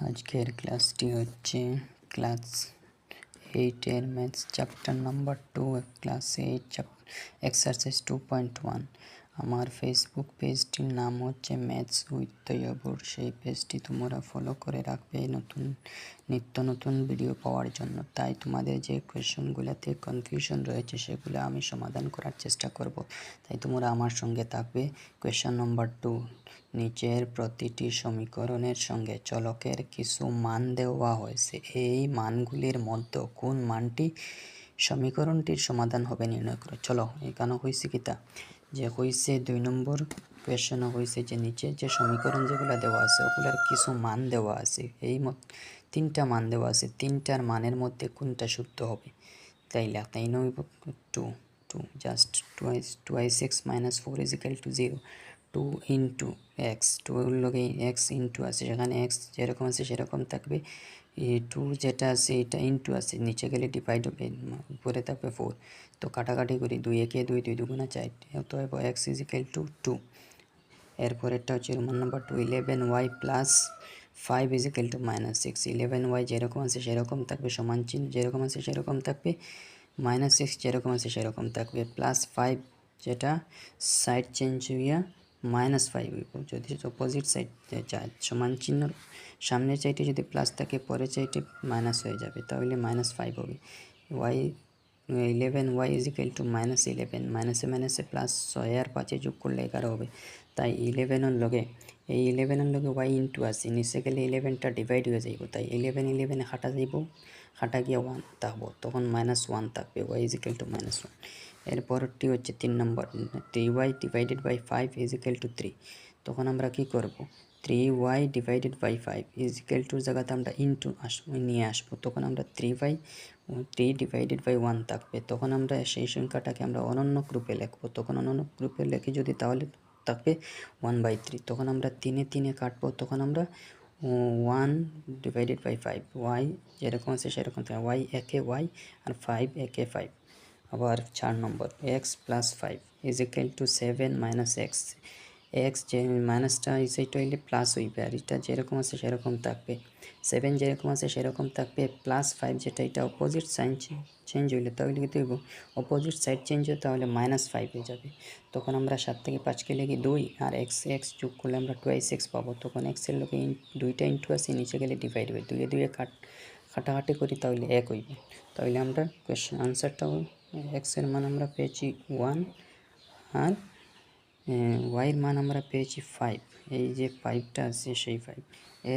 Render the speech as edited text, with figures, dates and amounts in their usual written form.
আজকের ক্লাসটি হচ্ছে class 8 maths chapter number 2 class 8 exercise 2.1। আমার ফেসবুক পেজটির নাম হচ্ছে ম্যাথস উইথ তৈয়বুর। সেই পেজটি তোমরা ফলো করে রাখবে নিত্য নতুন ভিডিও পাওয়ার জন্য। তাই তোমাদের যে কোয়েশনগুলোতে কনফিউশন রয়েছে সেগুলো আমি সমাধান করার চেষ্টা করব। তাই তোমরা আমার সঙ্গে থাকবে। কোয়েশন নাম্বার 2, নিচের প্রতিটি সমীকরণের সঙ্গে চলকের কিছু মান দেওয়া হয়েছে। এই মানগুলির মধ্যে কোন মানটি সমীকরণটির সমাধান হবে নির্ণয় করো। চলো, এখানে হয়েছে কিতা যে হয়েছে 2 নম্বর কোয়েশন হয়েছে যে নিচে যে সমীকরণ যেগুলো দেওয়া আছে ওগুলোর কিছু মান দেওয়া আছে। এই 3টা মান দেওয়া আছে, 3টার মানের মধ্যে কোনটা শুদ্ধ হবে। তাই নইব 2 just 2x minus 4 is equal to 0, 2 into x, 2 এর লগে x ইন্টু আছে, সেখানে x যেরকম আছে সেরকম থাকবে। 2 যেটা আছে এটা ইন্টু আছে, নিচে গেলে ডিভাইড হবে, উপরে থাকবে 4। তো কাটাকাটি করি, 2 একে 2, 2 দুগুণা 4, অতএব x is equal to 2। এরপরেরটা হচ্ছে Roman number 2, 11y plus 5 is equal to -6। 11y যেরকম আছে সেরকম থাকবে, সমান চিহ্ন যেরকম আছে সেরকম থাকবে, -6 যেরকম আছে সেরকম থাকবে, +5 যেটা সাইড চেঞ্জ হইয়া -5 হইব। যদি অপোজিট সাইড যায় সমান চিহ্ন সামনের সাইডে যদি প্লাস থাকে পরের সাইডে মাইনাস হয়ে যাবে, তাহলে -5 হবে। y 11y is equal to -11, মাইনাসে মাইনাসে প্লাস, 6 আর 5 যোগ করলে 11 হবে। তাই 11 লগে এই 11 লগে y ইন্টু আছে, নিচে গেলে 11টা ডিভাইড হয়ে যাইব, তাই 11 হাঁটা যাইব, হাঁটা গিয়ে 1 থাকবো, তখন -1 থাকবে, y is equal to -1। এরপরটি হচ্ছে 3 নম্বর, 3y divided by 5 is equal to 3। তখন আমরা কি করব, 3y divided by 5 is equal to জায়গাতে আমরা ইন্টু নিয়ে আসবো, তখন আমরা 3 ডিভাইডেড বাই 1 থাকবে। তখন আমরা সেই সংখ্যাটাকে আমরা অনন্য গ্রুপে লিখবো, তখন অনন্য গ্রুপে লিখে যদি তাহলে থাকবে 1/3। তখন আমরা 3 কাটবো, তখন আমরা 1 ডিভাইডেড বাই 5, y যেরকম আছে সেরকম থাকে, y একে y আর 5 একে 5। আবার 4 নম্বর, x plus 5 is equal to 7 minus x. X যে মাইনাসটা সেইটা হইলে প্লাস হইবে, আর এটা যেরকম আছে সেরকম থাকবে। 7 যেরকম আছে সেরকম থাকবে, +5 যেটা এটা অপোজিট সাইন চেঞ্জ হইলে তাহলে কী হইব, অপোজিট সাইড চেঞ্জ হয় তাহলে -5 হয়ে যাবে। তখন আমরা 7 থেকে 5কে লিখি 2, আর x যোগ করলে আমরা 2x পাবো। তখন এক্সের লোকে 2টা ইন্টু আছে, নিচে গেলে ডিভাইড হবে, 2 কাটাকাটি করি তাহলে 1 হইবে। তাহলে আমরা কোয়েশ্চেন আনসারটাও এক্সের মান আমরা পেয়েছি 1 আর ওয়াইয়ের মান আমরা পেয়েছি 5। এই যে 5টা আছে সেই 5।